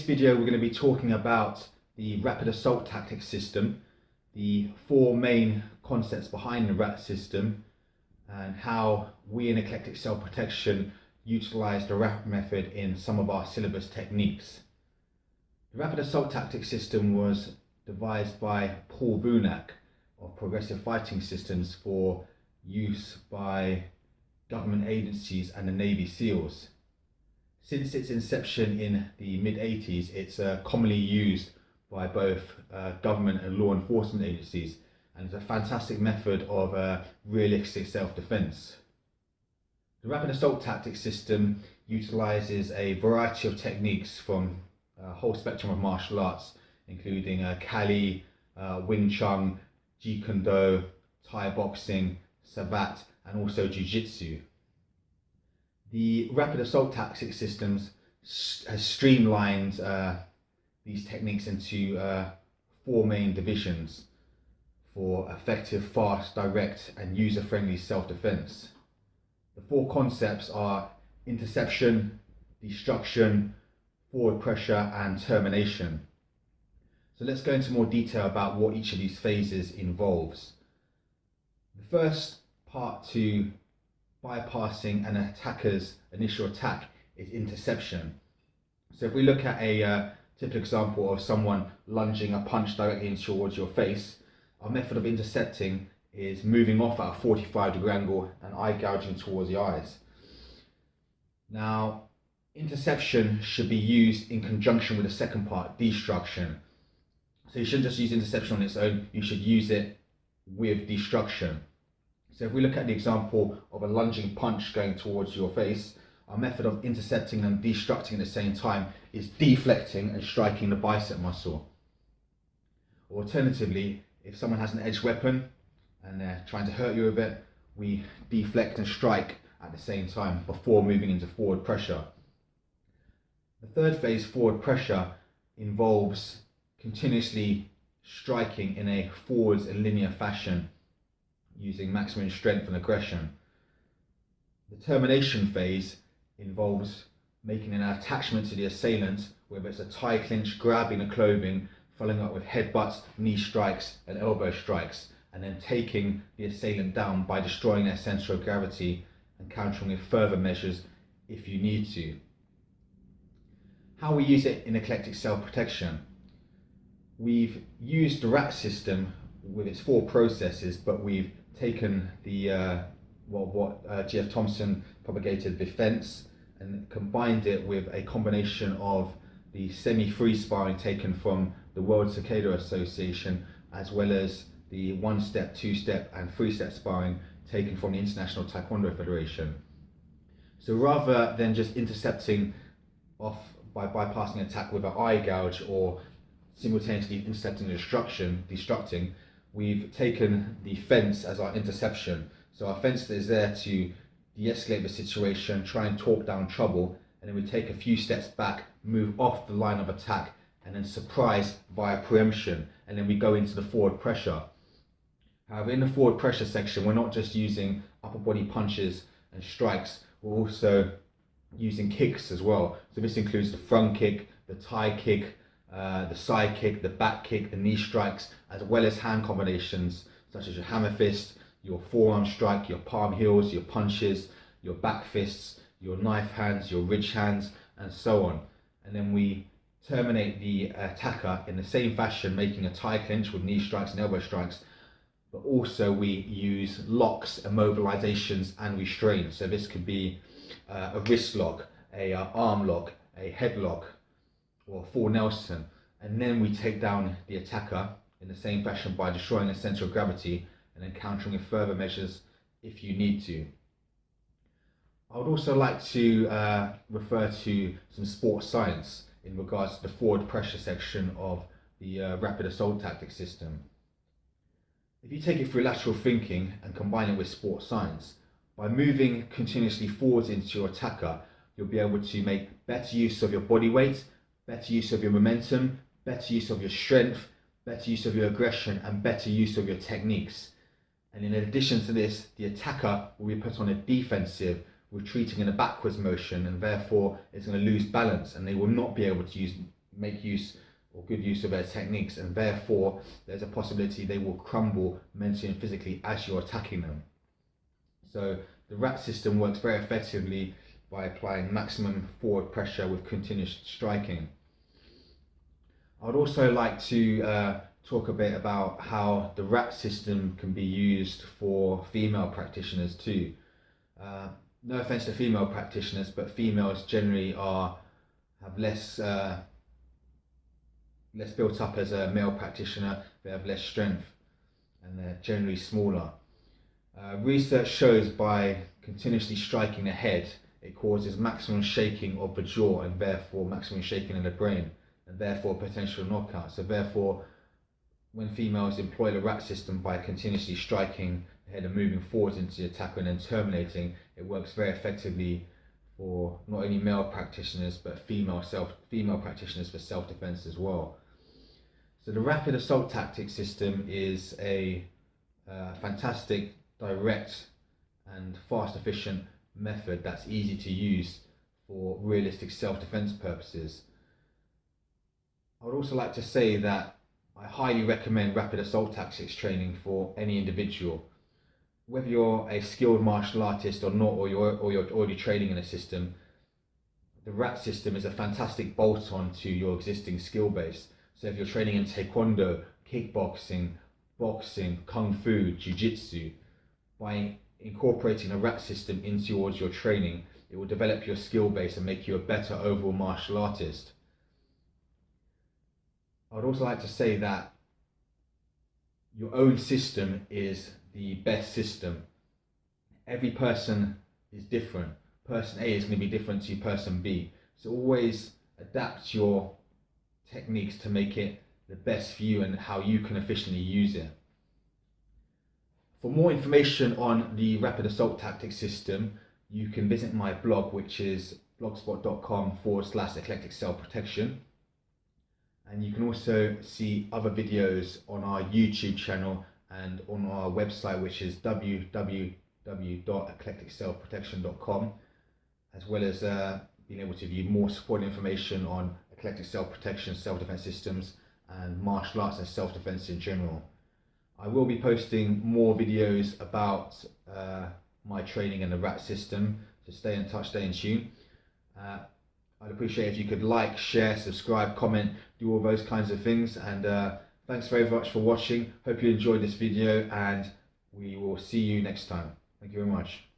this video we're going to be talking about the rapid assault tactic system, the four main concepts behind the RAT system, and how we in Eclectic Self Protection utilize the RAT method in some of our syllabus techniques. The rapid assault tactic system was devised by Paul Vunak of Progressive Fighting Systems for use by government agencies and the Navy SEALs. Since its inception in the mid-80s, it's commonly used by both government and law enforcement agencies, and it's a fantastic method of realistic self-defense. The rapid assault tactic system utilizes a variety of techniques from a whole spectrum of martial arts, including Kali, Wing Chun, Jeet Kune Do, Thai boxing, Savat, and also Jiu-Jitsu. The rapid assault tactic systems has streamlined these techniques into four main divisions for effective, fast, direct, and user-friendly self-defense. The four concepts are interception, destruction, forward pressure, and termination. So let's go into more detail about what each of these phases involves. The first part to bypassing an attacker's initial attack is interception. So if we look at a typical example of someone lunging a punch directly in towards your face, our method of intercepting is moving off at a 45-degree angle and eye gouging towards the eyes. Now, interception should be used in conjunction with the second part, destruction. So you shouldn't just use interception on its own, you should use it with destruction. So if we look at the example of a lunging punch going towards your face, our method of intercepting and destructing at the same time is deflecting and striking the bicep muscle. Alternatively, if someone has an edged weapon and they're trying to hurt you with it, we deflect and strike at the same time before moving into forward pressure. The third phase, forward pressure, involves continuously striking in a forwards and linear fashion using maximum strength and aggression. The termination phase involves making an attachment to the assailant, whether it's a tie clinch, grabbing the clothing, following up with headbutts, knee strikes, and elbow strikes, and then taking the assailant down by destroying their center of gravity and countering with further measures if you need to. How we use it in Eclectic Self Protection. We've used the RAT system with its four processes, but we've taken the what G.F. Thompson propagated defense and combined it with a combination of the semi-free sparring taken from the World Cicada Association, as well as the one-step, two-step, and three-step sparring taken from the International Taekwondo Federation. So rather than just intercepting off by bypassing attack with an eye gouge or simultaneously intercepting and destructing, we've taken the fence as our interception. So our fence is there to de-escalate the situation, try and talk down trouble, and then we take a few steps back, move off the line of attack, and then surprise via preemption, and then we go into the forward pressure. However, in the forward pressure section, we're not just using upper body punches and strikes, we're also using kicks as well. So this includes the front kick, the tie kick, the side kick, the back kick, the knee strikes, as well as hand combinations such as your hammer fist, your forearm strike, your palm heels, your punches, your back fists, your knife hands, your ridge hands, and so on. And then we terminate the attacker in the same fashion, making a tie clinch with knee strikes and elbow strikes, but also we use locks, immobilizations, and restraints. So this could be a wrist lock, a arm lock, a headlock, or full Nelson, and then we take down the attacker in the same fashion by destroying the center of gravity and then countering with further measures if you need to. I would also like to refer to some sports science in regards to the forward pressure section of the rapid assault tactic system. If you take it through lateral thinking and combine it with sports science, by moving continuously forwards into your attacker, you'll be able to make better use of your body weight, better use of your momentum, better use of your strength, better use of your aggression, and better use of your techniques. And in addition to this, the attacker will be put on a defensive, retreating in a backwards motion, and therefore it's going to lose balance and they will not be able to use make use or good use of their techniques, and therefore there's a possibility they will crumble mentally and physically as you're attacking them. So the rat system works very effectively by applying maximum forward pressure with continuous striking. I would also like to talk a bit about how the rat system can be used for female practitioners too. No offense to female practitioners, but females generally have less built up as a male practitioner. They have less strength and they're generally smaller. Research shows by continuously striking the head, it causes maximum shaking of the jaw and therefore maximum shaking in the brain, and therefore potential knockout. So therefore, when females employ the rat system by continuously striking the head and moving forwards into the attack and then terminating, it works very effectively for not only male practitioners but female practitioners for self-defense as well. So the rapid assault tactic system is a fantastic, direct and fast, efficient method that's easy to use for realistic self-defense purposes. I would also like to say that I highly recommend rapid assault tactics training for any individual. Whether you're a skilled martial artist or not, or you're already training in a system, the rat system is a fantastic bolt-on to your existing skill base. So if you're training in taekwondo, kickboxing, boxing, kung fu, jiu-jitsu, by incorporating a rat system into your training, it will develop your skill base and make you a better overall martial artist. I would also like to say that your own system is the best system. Every person is different. Person A is going to be different to person B. So always adapt your techniques to make it the best for you and how you can efficiently use it. For more information on the rapid assault tactics system, you can visit my blog, which is blogspot.com/eclectic self protection. And you can also see other videos on our YouTube channel and on our website, which is www.eclecticselfprotection.com, as well as being able to view more supporting information on eclectic self-protection, self-defense systems, and martial arts and self-defense in general. I will be posting more videos about my training and the rat system, so stay in touch, stay in tune. I'd appreciate if you could like, share, subscribe, comment, do all those kinds of things, and thanks very much for watching. Hope you enjoyed this video and we will see you next time. Thank you very much.